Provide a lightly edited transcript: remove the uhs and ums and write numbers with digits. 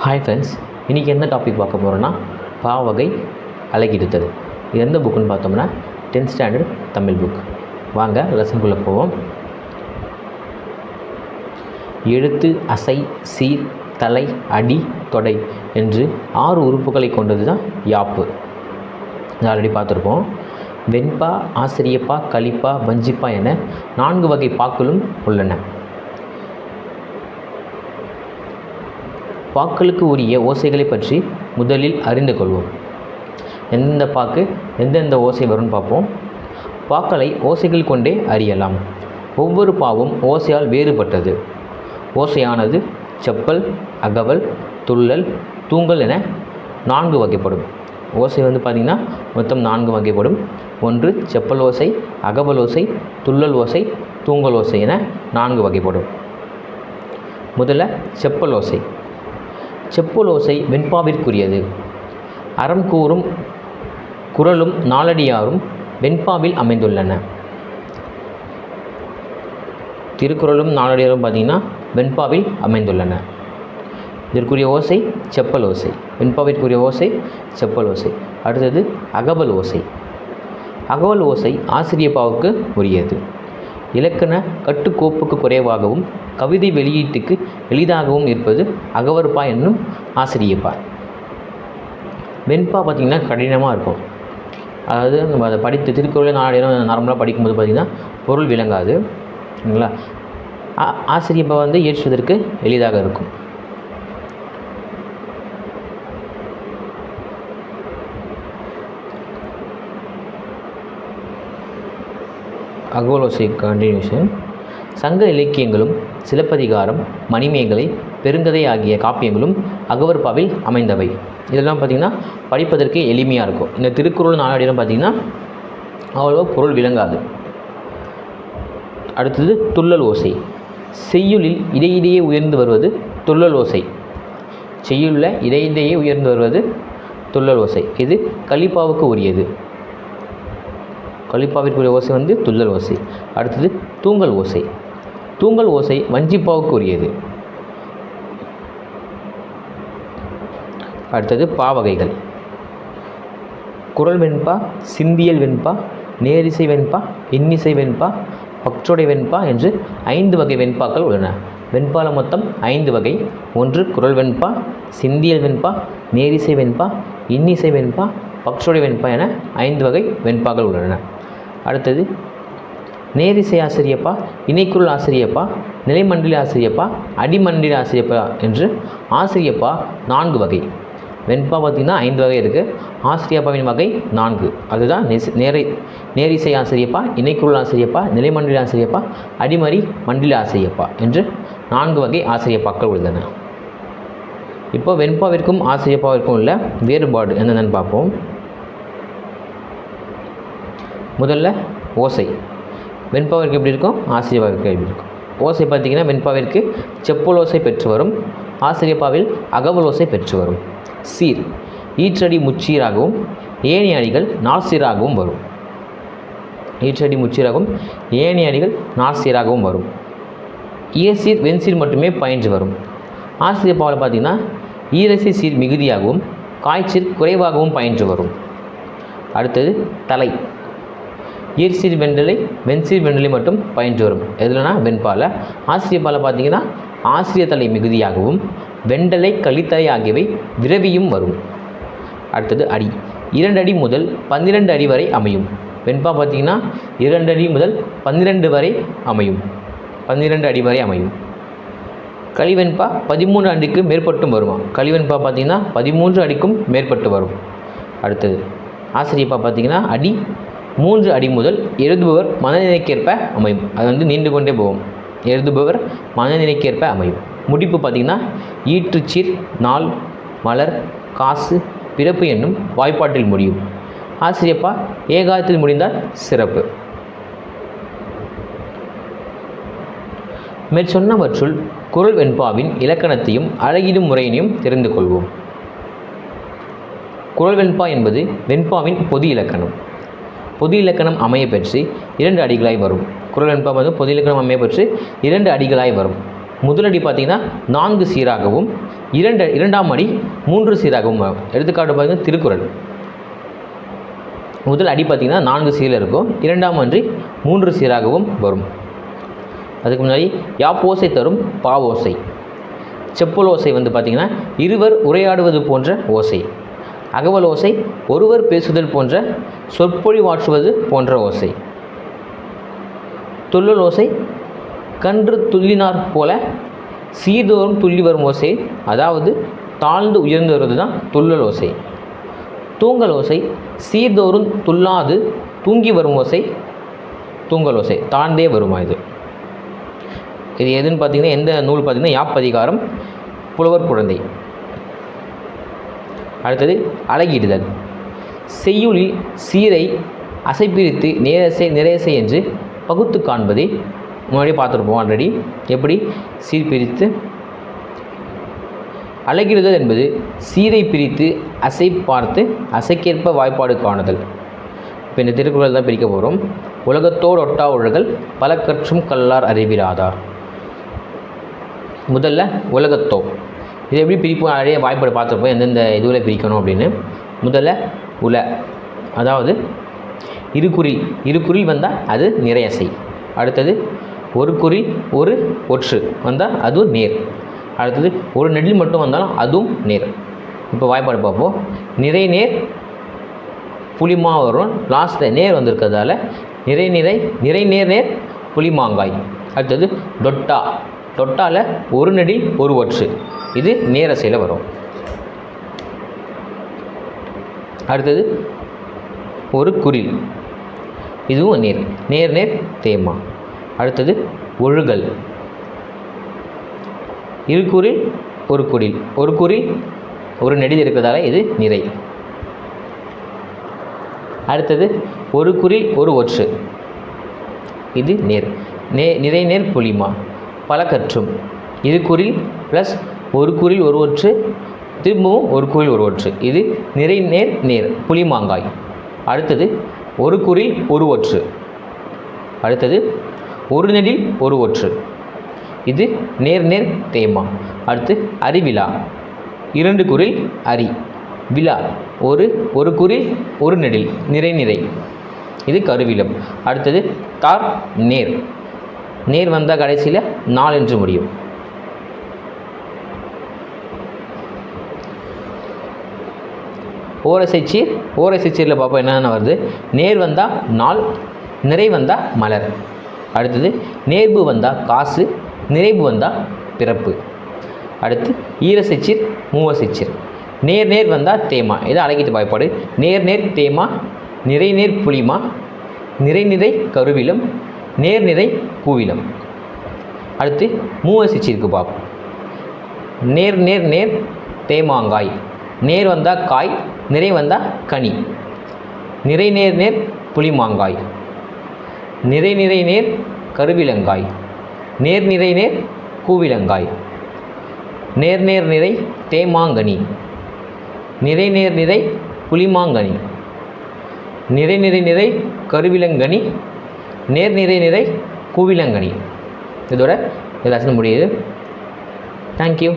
Hi friends, இன்றைக்கி என்ன topic பார்க்க போகிறோன்னா பாவகை அழகிடுத்தல். இது எந்த புக்குன்னு பார்த்தோம்னா 10th ஸ்டாண்டர்ட் தமிழ் புக். வாங்க லெசனுக்குள்ளே போவோம். எழுத்து, அசை, சீர், தலை, அடி, தொடை என்று 6 உறுப்புகளை கொண்டது தான் யாப்பு. இது ஆல்ரெடி பார்த்துருப்போம். வெண்பா, ஆசிரியப்பா, கலிப்பா, வஞ்சிப்பா என 4 வகை பாக்களும் உள்ளன. பாக்களுக்கு உரிய ஓசைகளை பற்றி முதலில் அறிந்து கொள்வோம். எந்தெந்த பாக்கு எந்தெந்த ஓசை வரும்னு பார்ப்போம். பாக்களை ஓசைகள் கொண்டே அறியலாம். ஒவ்வொரு பாவும் ஓசையால் வேறுபட்டது. ஓசையானது செப்பல், அகவல், துள்ளல், தூங்கல் என 4 வகைப்படும். ஓசை பார்த்திங்கன்னா மொத்தம் 4 வகைப்படும். 1 செப்பல் ஓசை, அகவல் ஓசை, துள்ளல் ஓசை, தூங்கல் ஓசை என 4 வகைப்படும். முதல்ல செப்பல் ஓசை. செப்பல் ஓசை வெண்பாவிற்குரியது. அறம் கூறும் குரலும் நாலடியாரும் வெண்பாவில் அமைந்துள்ளன. திருக்குறளும் நாலடியாரும் பார்த்திங்கன்னா வெண்பாவில் அமைந்துள்ளன. இதற்குரிய ஓசை செப்பல் ஓசை. வெண்பாவிற்குரிய ஓசை செப்பல் ஓசை. அடுத்தது அகவல் ஓசை. அகவல் ஓசை ஆசிரியப்பாவுக்கு உரியது. இலக்கண கட்டுக்கோப்புக்கு குறைவாகவும் கவிதை வெளியீட்டுக்கு எளிதாகவும் இருப்பது அகவற்பா என்னும் ஆசிரியப்பா. வெண்பா பார்த்திங்கன்னா கடினமாக இருக்கும். அதாவது நம்ம அதை படித்து திருக்குறள் நாலடியாரும் நார்மலாக படிக்கும்போது பார்த்திங்கன்னா பொருள் விளங்காது. சரிங்களா? ஆசிரியப்பா ஏற்றுவதற்கு எளிதாக இருக்கும். அகவலோசை கண்டினியூஷன். சங்க இலக்கியங்களும் சிலப்பதிகாரம், மணிமேகலை, பெருங்கதை ஆகிய காப்பியங்களும் அகவற்பாவில் அமைந்தவை. இதெல்லாம் பார்த்திங்கன்னா படிப்பதற்கு எளிமையாக இருக்கும். இந்த திருக்குறள் நாலடியாரும் பார்த்திங்கன்னா அவ்வளோ பொருள் விளங்காது. அடுத்தது துள்ளல் ஓசை. செய்யுளில் இடையிடையே உயர்ந்து வருவது துள்ளல் ஓசை. செய்யுளில் இடையிடையே உயர்ந்து வருவது துள்ளல் ஓசை. இது கலிப்பாவுக்கு உரியது. கலிப்பாவிற்குரிய ஓசை துள்ளல் ஓசை. அடுத்தது தூங்கல் ஓசை. தூங்கல் ஓசை வஞ்சிப்பாவுக்கு உரியது. அடுத்தது பாவகைகள். குரல் வெண்பா, சிந்தியல் வெண்பா, நேரிசை வெண்பா, இன்னிசை வெண்பா, பக்சொடை வெண்பா என்று 5 வகை வெண்பாக்கள் உள்ளன. வெண்பால மொத்தம் 5 வகை. 1 குரல் வெண்பா, சிந்தியல் வெண்பா, நேரிசை வெண்பா, இன்னிசை வெண்பா, பக்சொடை வெண்பா என 5 வகை வெண்பாக்கள் உள்ளன. அடுத்தது நேரிசை ஆசிரியப்பா, இணைக்குறள் ஆசிரியப்பா, நிலைமண்டல ஆசிரியப்பா, அடிமண்டல ஆசிரியப்பா என்று ஆசிரியப்பா 4 வகை. வெண்பா பார்த்திங்கன்னா 5 வகை இருக்குது. ஆசிரியப்பாவின் வகை 4. அதுதான் நேரிசை ஆசிரியப்பா, இணைக்குறள் ஆசிரியப்பா, நிலைமண்டல ஆசிரியப்பா, அடிமறி மண்டல ஆசிரியப்பா என்று 4 வகை ஆசிரியப்பாக்கள் உள்ளன. இப்போ வெண்பாவிற்கும் ஆசிரியப்பாவிற்கும் உள்ள வேறுபாடு என்னென்னு பார்ப்போம். முதல்ல ஓசை. வெண்பாவிற்கு எப்படி இருக்கும், ஆசிரியப்பாவிற்கு எப்படி இருக்கும்? ஓசை பார்த்திங்கன்னா வெண்பாவிற்கு செப்பல் ஓசை பெற்று வரும். ஆசிரியப்பாவில் அகவல் ஓசை பெற்று வரும். சீர் ஈற்றடி முச்சீராகவும் ஏனைய அடிகள் நாற்சீராகவும் வரும். ஈற்றடி முச்சீராகவும் ஏனைய அடிகள் நாற்சீராகவும் வரும். ஈரசீர் வெண்சீர் மட்டுமே பயின்று வரும். ஆசிரியப்பாவில் பார்த்திங்கன்னா ஈரசை சீர் மிகுதியாகவும் காய்ச்சீர் குறைவாகவும் பயின்று வரும். அடுத்தது தலை. ஈர்சீர் வெண்டலை, வெண்சீர் வெண்டலை மட்டும் பயின்று வரும். எதுலனா வெண்பால. ஆசிரியப்பால பார்த்திங்கன்னா ஆசிரிய தலை மிகுதியாகவும் வெண்டலை, கலித்தலை ஆகியவை விரவியும் வரும். அடுத்தது அடி. 2 அடி முதல் 12 அடி வரை அமையும். வெண்பா பார்த்திங்கன்னா 2 அடி முதல் 12 வரை அமையும். 12 அடி வரை அமையும். கலிவெண்பா 13 அடிக்கு மேற்பட்டும் வருமா. கலிவெண்பா பார்த்திங்கன்னா 13 அடிக்கும் மேற்பட்டு வரும். அடுத்தது ஆசிரியப்பா பார்த்திங்கன்னா அடி 3 அடி முதல் எழுதுபவர் மனநிலைக்கேற்ப அமையும். அது நீண்டு கொண்டே போகும். எழுதுபவர் மனநிலைக்கேற்ப அமையும். முடிப்பு பார்த்திங்கன்னா ஈற்றுச்சீர், நாள், மலர், காசு, பிறப்பு என்னும் வாய்ப்பாட்டில் முடியும். ஆசிரியப்பா ஏகாரத்தில் முடிந்தால் சிறப்பு. மேற்சொன்னவற்றுள் குரல் வெண்பாவின் இலக்கணத்தையும் அழகிடும் முறையினையும் தெரிந்து கொள்வோம். குரல் வெண்பா என்பது வெண்பாவின் பொது இலக்கணம். பொது இலக்கணம் அமைய பெற்று 2 அடிகளாய் வரும். குரல் வெண்பா பொது இலக்கணம் அமைய பெற்று 2 அடிகளாய் வரும். முதலடி பார்த்திங்கன்னா 4 சீராகவும் இரண்டாம் அடி 3 சீராகவும் வரும். எடுத்துக்காட்டு பார்த்திங்கன்னா திருக்குறள். முதல் அடி பார்த்திங்கன்னா 4 சீரில் இருக்கும், இரண்டாம் அடி 3 சீராகவும் வரும். அதுக்கு முன்னாடி யாப்போசை தரும் பாவோசை. செப்பல் ஓசை வந்து பார்த்திங்கன்னா இருவர் உரையாடுவது போன்ற ஓசை. அகவல் ஓசை ஒருவர் பேசுதல் போன்ற சொற்பொழிவாற்றுவது போன்ற ஓசை. துள்ளல் ஓசை கன்று துள்ளினார் போல சீர்தோறும் துள்ளி வரும் ஓசை, அதாவது தாழ்ந்து உயர்ந்து வருவது தான் துள்ளல் ஓசை. தூங்கல் ஓசை சீர்தோறும் துள்ளாது தூங்கி வரும் ஓசை தூங்கல் ஓசை, தாழ்ந்தே வருமா இது. இது எதுன்னு பார்த்தீங்கன்னா எந்த நூல் பார்த்தீங்கன்னா யாப்பதிகாரம், புலவர் குழந்தை. அடுத்தது அலகிடுதல். செய்யுளில் சீரை அசைப்பிரித்து நேரசை நிறையசை என்று பகுத்து காண்பதை முன்னாடியே பார்த்துருப்போம் ஆல்ரெடி. எப்படி சீர் பிரித்து. அலகிடுதல் என்பது சீரை பிரித்து அசை பார்த்து அசைக்கேற்ப வாய்ப்பாடு காணுதல். இப்போ இந்த திருக்குறள் தான் பிரிக்க போகிறோம். உலகத்தோடு ஒட்டா ஒழுகல் பல கற்றும் கல்லார் அறிவிலாதார். முதல்ல உலகத்தோ, இது எப்படி பிரிப்போம், நிறைய வாய்ப்பாடு பார்த்துருப்போம் எந்தெந்த இதுவில் பிரிக்கணும் அப்படின்னு. முதல்ல உல, அதாவது இருகுறில் வந்தால் அது நிறையசை. அடுத்தது ஒரு குறில் ஒரு ஒற்று வந்தால் அதுவும் நேர். அடுத்தது ஒரு நெடில் மட்டும் வந்தாலும் அதுவும் நேர். இப்போ வாய்ப்பாடு பார்ப்போம். நிறை நேர் புளிமா வரும், லாஸ்ட்டில் நேர் வந்திருக்கிறதால நிறை நேர் நேர் புளிமாங்காய். அடுத்தது டொட்டா, டொட்டாவில் ஒரு நெடில் ஒரு ஒற்று, இது நேரசையில் வரும். அடுத்தது ஒரு குறில், இதுவும் நேர் நேர் தேமா. அடுத்தது ஒழுகல், இருகுறில் ஒரு குறில் ஒரு நெடில் இருக்கிறதால இது நிறை. அடுத்தது ஒரு குறில் ஒரு ஒற்று, இது நிறை நேர் புளிமா. பல கற்றும் இருகுறில் ப்ளஸ் ஒரு குறில் ஒரு ஒற்று, திரும்பவும் ஒரு குறில் ஒரு ஒற்று, இது நிறை நேர் புளிமாங்காய். அடுத்தது ஒரு குறில் ஒரு ஒற்று. அடுத்தது ஒரு நெடில் ஒரு ஒற்று, இது நேர் தேமா. அடுத்து அறிவிழா, 2 குறில் அரி, விழா ஒரு குறில் ஒரு நெடில் நிறை, இது கருவிலம். அடுத்தது தார் நேர் வந்தால் கடைசியில் 4 என்று முடியும். ஓரசைச்சீரில் பார்ப்போம் என்னென்ன வருது. நேர் வந்தால் நாள், நிறை வந்தால் மலர். அடுத்தது நேர்பு வந்தால் காசு, நிறைவு வந்தால் பிறப்பு. அடுத்து ஈரசைச்சீர் மூவசைச்சீர். நேர் வந்தால் தேமா, இதை அழகிட்டு வாய்ப்பாடு. நேர் தேமா, நிறை புளிமா, நிறை கருவிலம், நேர் கூவிலம். அடுத்து மூவசைச்சீருக்கு பார்ப்போம். நேர் தேமாங்காய். நேர் வந்தால் காய், நிறை வந்தால் கனி. நிறை நேர் புளிமாங்காய். நிறை நேர் கருவிலங்காய். நேர் கூவிலங்காய். நேர் தேமாங்கனி. நிறை புளிமாங்கனி. நிறை கருவிலங்கனி. நேர் நிறை கூவிலங்கனி. இதோட லெசன் முடியுது. தேங்க்யூ.